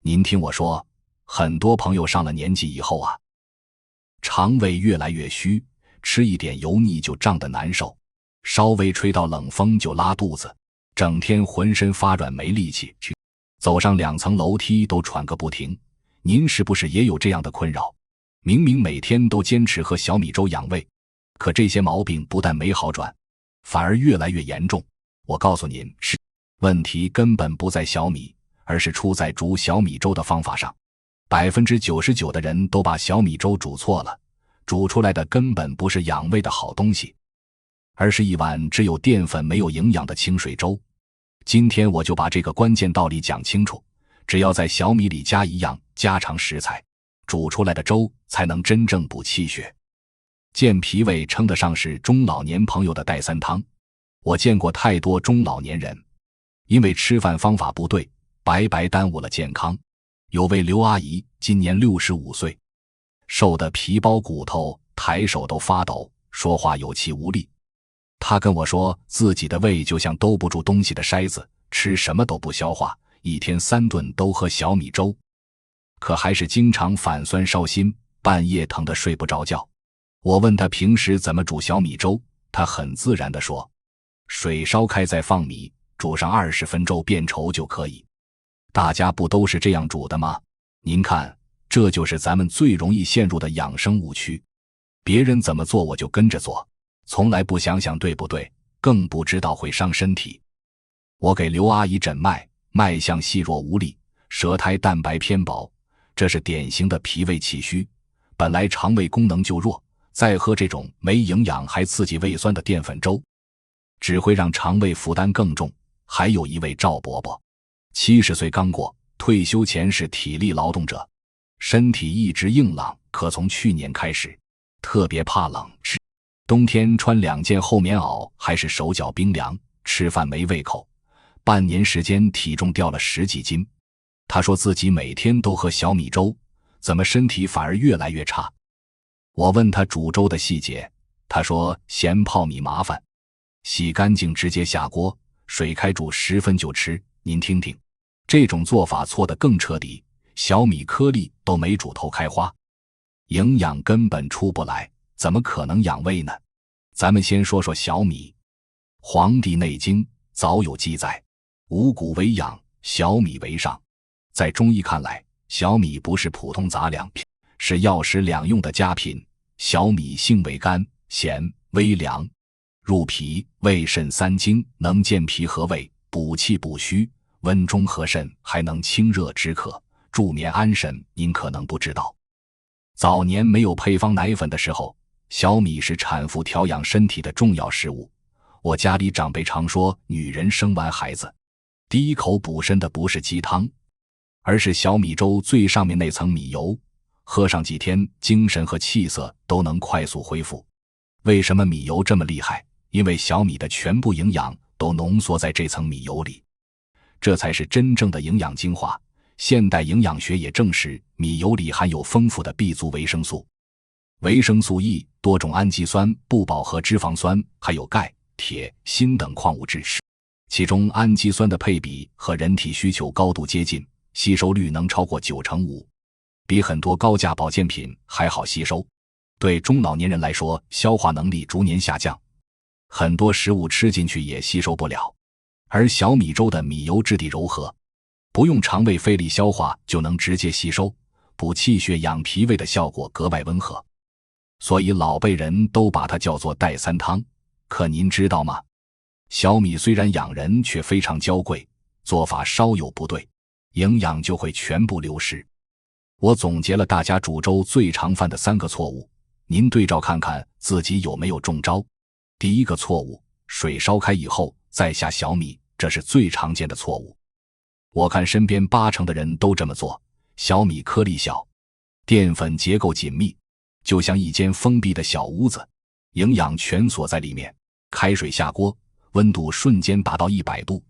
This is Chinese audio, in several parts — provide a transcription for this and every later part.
您听我说，很多朋友上了年纪以后啊，肠胃越来越虚，吃一点油腻就胀得难受，稍微吹到冷风就拉肚子，整天浑身发软没力气，走上2层楼梯都喘个不停。您是不是也有这样的困扰？明明每天都坚持喝小米粥养胃，可这些毛病不但没好转，反而越来越严重。我告诉您，问题根本不在小米，而是出在煮小米粥的方法上。99%的人都把小米粥煮错了，煮出来的根本不是养胃的好东西，而是一碗只有淀粉没有营养的清水粥。今天我就把这个关键道理讲清楚，只要在小米里加一样家常食材，煮出来的粥才能真正补气血。健脾胃称得上是中老年朋友的代餐汤。我见过太多中老年人因为吃饭方法不对，白白耽误了健康。有位刘阿姨今年65岁，瘦得皮包骨头，抬手都发抖，说话有气无力。她跟我说自己的胃就像兜不住东西的筛子，吃什么都不消化，一天3顿都喝小米粥，可还是经常反酸烧心，半夜疼得睡不着觉。我问她平时怎么煮小米粥，她很自然地说，水烧开再放米，煮上20分钟变稠就可以。大家不都是这样煮的吗？您看，这就是咱们最容易陷入的养生误区。别人怎么做我就跟着做，从来不想想对不对，更不知道会伤身体。我给刘阿姨诊脉，脉象细弱无力，舌苔蛋白偏薄，这是典型的脾胃气虚，本来肠胃功能就弱，再喝这种没营养还刺激胃酸的淀粉粥，只会让肠胃负担更重。还有一位赵伯伯，70岁刚过，退休前是体力劳动者，身体一直硬朗，可从去年开始特别怕冷，冬天穿2件厚棉袄还是手脚冰凉，吃饭没胃口，半年时间体重掉了10几斤。他说自己每天都喝小米粥，怎么身体反而越来越差？我问他煮粥的细节，他说嫌泡米麻烦，洗干净直接下锅，水开煮10分就吃。您听听，这种做法错得更彻底，小米颗粒都没煮透开花，营养根本出不来，怎么可能养胃呢？咱们先说说小米。黄帝内经早有记载，五谷为养，小米为上。在中医看来，小米不是普通杂粮，是药食两用的佳品。小米性味甘咸微凉，入脾胃肾3经，能健脾和胃，补气补虚，温中和肾，还能清热止渴，助眠安神。您可能不知道，早年没有配方奶粉的时候，小米是产妇调养身体的重要食物。我家里长辈常说，女人生完孩子第一口补身的不是鸡汤，而是小米粥最上面那层米油，喝上几天，精神和气色都能快速恢复。为什么米油这么厉害？因为小米的全部营养都浓缩在这层米油里，这才是真正的营养精华。现代营养学也证实，米油里含有丰富的 B 族维生素、维生素 E、多种氨基酸、不饱和脂肪酸，还有钙、铁、锌等矿物质。其中氨基酸的配比和人体需求高度接近，吸收率能超过95%，比很多高价保健品还好吸收。对中老年人来说，消化能力逐年下降，很多食物吃进去也吸收不了。而小米粥的米油质地柔和，不用肠胃费力消化就能直接吸收，补气血养脾胃的效果格外温和，所以老辈人都把它叫做代餐汤。可您知道吗？小米虽然养人，却非常娇贵，做法稍有不对，营养就会全部流失。我总结了大家煮粥最常犯的3个错误，您对照看看自己有没有中招。第一个错误，水烧开以后再下小米，这是最常见的错误。我看身边80%的人都这么做。小米颗粒小，淀粉结构紧密，就像一间封闭的小屋子，营养全锁在里面。开水下锅，温度瞬间达到100度，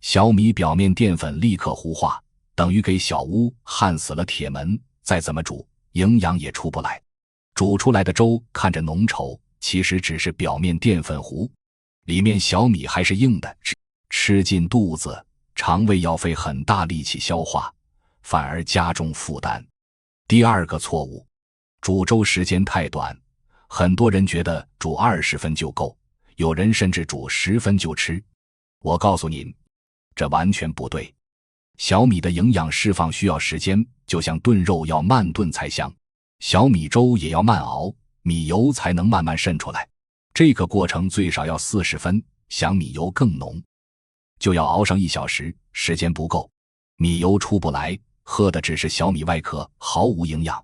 小米表面淀粉立刻糊化，等于给小屋焊死了铁门，再怎么煮，营养也出不来。煮出来的粥看着浓稠，其实只是表面淀粉糊，里面小米还是硬的，吃进肚子，肠胃要费很大力气消化，反而加重负担。第二个错误，煮粥时间太短，很多人觉得煮20分就够，有人甚至煮10分就吃。我告诉您，这完全不对。小米的营养释放需要时间，就像炖肉要慢炖才香，小米粥也要慢熬，米油才能慢慢渗出来。这个过程最少要40分，想米油更浓，就要熬上1小时，时间不够，米油出不来，喝的只是小米外壳，毫无营养。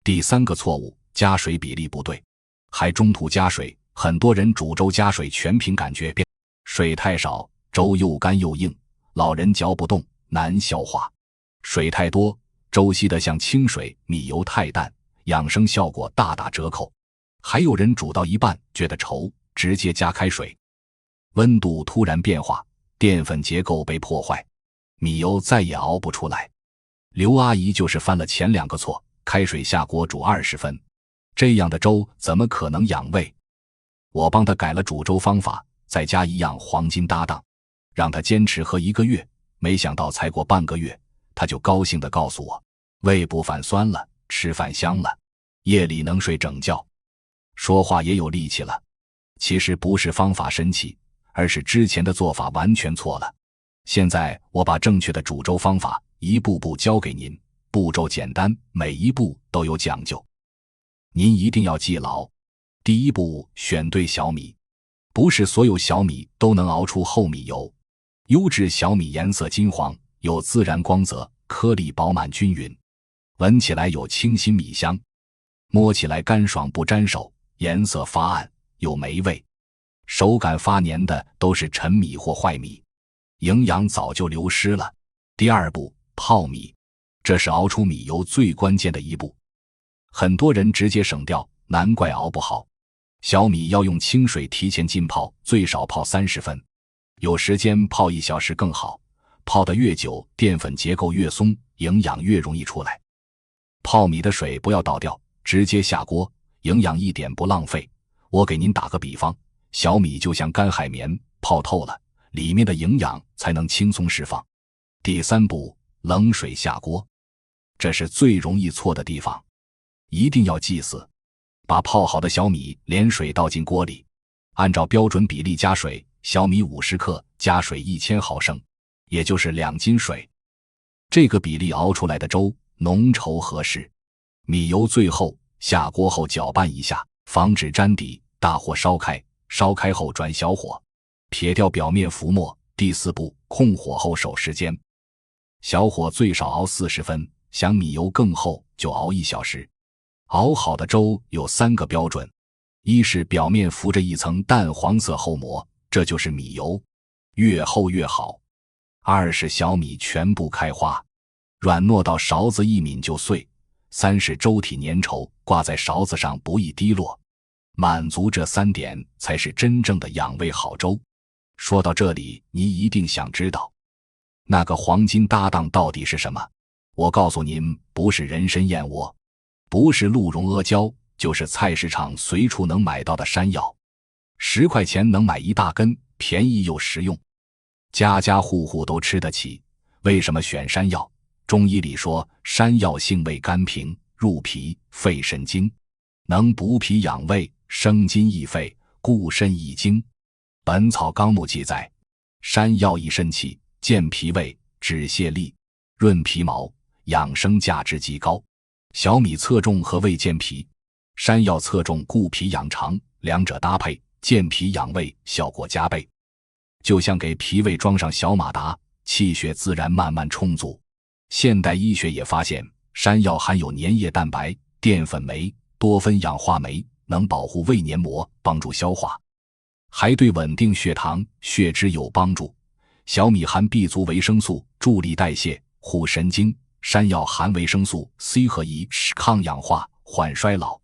第三个错误，加水比例不对，还中途加水。很多人煮粥加水全凭感觉，水太少，粥又干又硬，老人嚼不动，难消化；水太多，粥稀得像清水，米油太淡，养生效果大打折扣。还有人煮到一半觉得稠，直接加开水，温度突然变化，淀粉结构被破坏，米油再也熬不出来。刘阿姨就是犯了前2个错，开水下锅煮20分，这样的粥怎么可能养胃？我帮她改了煮粥方法，再加一样黄金搭档，让她坚持喝1个月，没想到才过半个月，她就高兴地告诉我，胃不反酸了，吃饭香了，夜里能睡整觉，说话也有力气了。其实不是方法神奇，而是之前的做法完全错了。现在我把正确的煮粥方法一步步教给您，步骤简单，每一步都有讲究，您一定要记牢。第一步，选对小米，不是所有小米都能熬出厚米油。优质小米颜色金黄，有自然光泽，颗粒饱满均匀，闻起来有清新米香，摸起来干爽不粘手，颜色发暗有霉味，手感发黏的都是陈米或坏米，营养早就流失了。第二步，泡米，这是熬出米油最关键的一步，很多人直接省掉，难怪熬不好。小米要用清水提前浸泡，最少泡30分，有时间泡1小时更好，泡得越久，淀粉结构越松，营养越容易出来。泡米的水不要倒掉，直接下锅，营养一点不浪费。我给您打个比方，小米就像干海绵，泡透了，里面的营养才能轻松释放。第三步，冷水下锅，这是最容易错的地方，一定要记死。把泡好的小米连水倒进锅里，按照标准比例加水，小米50克加水1000毫升，也就是2斤水。这个比例熬出来的粥浓稠合适，米油最后，下锅后搅拌一下，防止粘底，大火烧开，烧开后转小火，撇掉表面浮沫。第四步，控火后守时间，小火最少熬40分，想米油更厚就熬1小时。熬好的粥有3个标准，一是表面浮着一层淡黄色厚膜，这就是米油，越厚越好。二是小米全部开花，软糯到勺子一抿就碎。三是粥体粘稠，挂在勺子上不易滴落。满足这3点才是真正的养胃好粥。说到这里，你一定想知道，那个黄金搭档到底是什么？我告诉您，不是人参燕窝，不是鹿茸阿胶，就是菜市场随处能买到的山药。10块钱能买1大根，便宜又实用，家家户户都吃得起。为什么选山药？中医里说，山药性味甘平，入脾、肺、肾经，能补脾养胃，生津益肺，固肾益精。本草纲目记载，山药益肾气，健脾胃，止泻痢，润皮毛，养生价值极高。小米侧重和胃健脾，山药侧重固脾养肠，两者搭配，健脾养胃，效果加倍。就像给脾胃装上小马达，气血自然慢慢充足。现代医学也发现，山药含有粘液蛋白、淀粉酶、多酚氧化酶，能保护胃黏膜，帮助消化，还对稳定血糖、血脂有帮助。小米含 B 族维生素，助力代谢，护神经；山药含维生素 C 和 E， 抗氧化，缓衰老。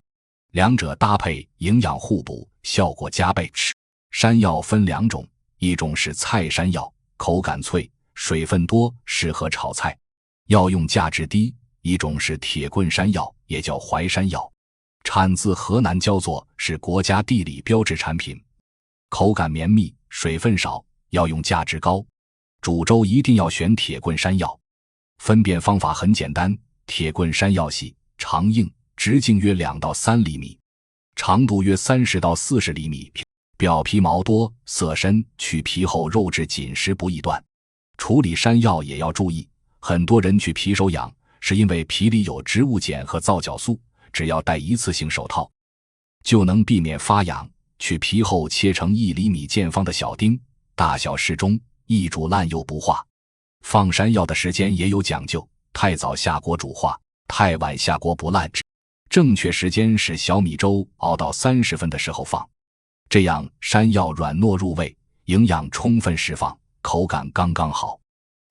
两者搭配，营养互补，效果加倍。山药分2种，一种是菜山药，口感脆，水分多，适合炒菜，药用价值低；一种是铁棍山药，也叫淮山药，产自河南焦作，是国家地理标志产品，口感绵密，水分少，药用价值高。煮粥一定要选铁棍山药。分辨方法很简单，铁棍山药细、长硬，直径约2到3厘米，长度约30到40厘米，表皮毛多，色深，去皮后肉质紧实不易断。处理山药也要注意，很多人去皮手痒，是因为皮里有植物碱和皂角素，只要戴一次性手套，就能避免发痒。去皮后切成1厘米见方的小丁，大小适中，易煮烂又不化。放山药的时间也有讲究，太早下锅煮化，太晚下锅不烂。正确时间是小米粥熬到30分的时候放，这样山药软糯入味，营养充分释放，口感刚刚好。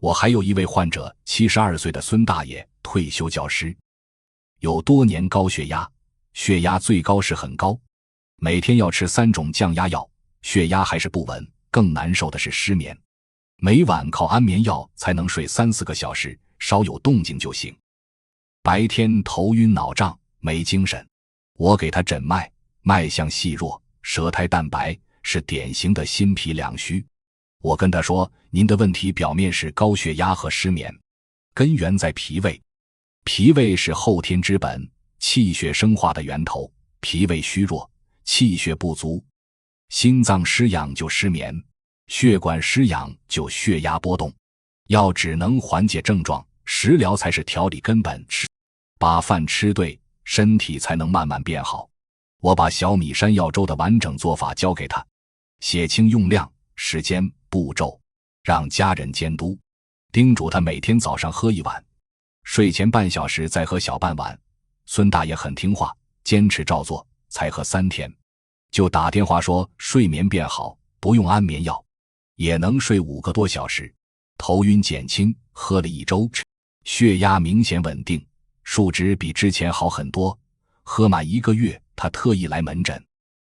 我还有一位患者，72岁的孙大爷，退休教师，有多年高血压，血压最高时很高，每天要吃3种降压药，血压还是不稳，更难受的是失眠。每晚靠安眠药才能睡3-4个小时，稍有动静就醒。白天头晕脑胀，没精神，我给他诊脉，脉象细弱，舌苔淡白，是典型的心脾两虚。我跟他说，您的问题表面是高血压和失眠，根源在脾胃。脾胃是后天之本，气血生化的源头，脾胃虚弱，气血不足，心脏失养就失眠，血管失养就血压波动。药只能缓解症状，食疗才是调理根本。把饭吃对，身体才能慢慢变好。我把小米山药粥的完整做法教给他，写清用量、时间、步骤，让家人监督，叮嘱他每天早上喝1碗，睡前半小时再喝小半碗。孙大爷很听话，坚持照做，才喝3天，就打电话说睡眠变好，不用安眠药，也能睡5个多小时，头晕减轻，喝了1周，血压明显稳定，数值比之前好很多。喝满1个月，他特意来门诊，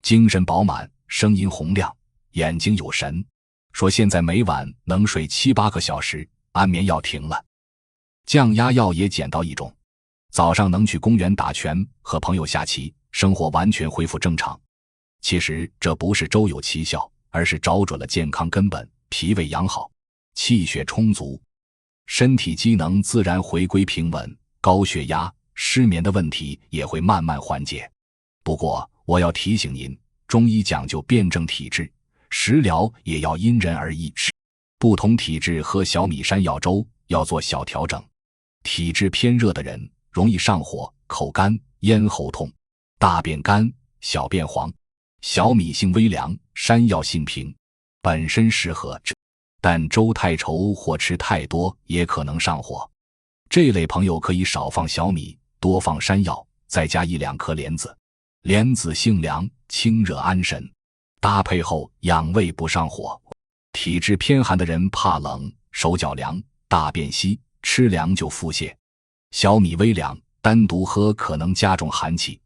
精神饱满，声音洪亮，眼睛有神，说现在每晚能睡7-8个小时，安眠药停了，降压药也捡到1种，早上能去公园打拳，和朋友下棋，生活完全恢复正常。其实这不是粥有奇效，而是找准了健康根本，脾胃养好，气血充足，身体机能自然回归平稳，高血压、失眠的问题也会慢慢缓解。不过我要提醒您，中医讲究辩证体质，食疗也要因人而异，不同体质喝小米山药粥要做小调整。体质偏热的人容易上火、口干、咽喉痛、大便干、小便黄。小米性微凉，山药性平，本身适合，但粥太稠或吃太多也可能上火。这类朋友可以少放小米，多放山药，再加1-2颗莲子。莲子性凉，清热安神，搭配后养胃不上火。体质偏寒的人怕冷，手脚凉，大便稀，吃凉就腹泻。小米微凉，单独喝可能加重寒气。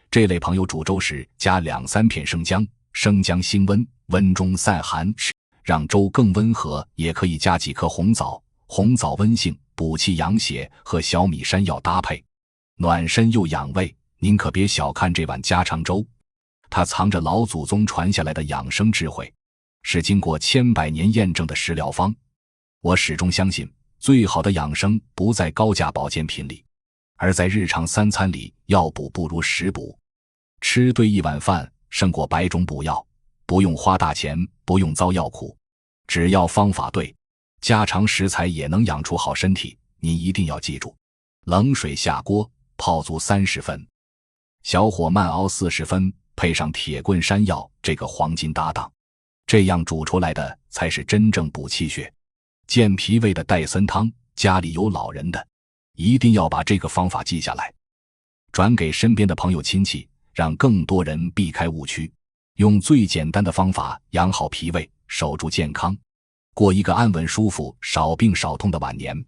这类朋友煮粥时加2-3片生姜，生姜辛温，温中散寒，让粥更温和。也可以加几颗红枣，红枣温性，补气养血，和小米山药搭配，暖身又养胃。您可别小看这碗家常粥，它藏着老祖宗传下来的养生智慧，是经过千百年验证的食疗方。我始终相信，最好的养生不在高价保健品里，而在日常3餐里。药补不如食补，吃对1碗饭胜过100种补药，不用花大钱，不用遭药苦，只要方法对，家常食材也能养出好身体。您一定要记住，冷水下锅泡足30分，小火慢熬40分，配上铁棍山药这个黄金搭档，这样煮出来的才是真正补气血、健脾胃的戴森汤。家里有老人的，一定要把这个方法记下来，转给身边的朋友亲戚，让更多人避开误区，用最简单的方法养好脾胃，守住健康，过一个安稳舒服、少病少痛的晚年。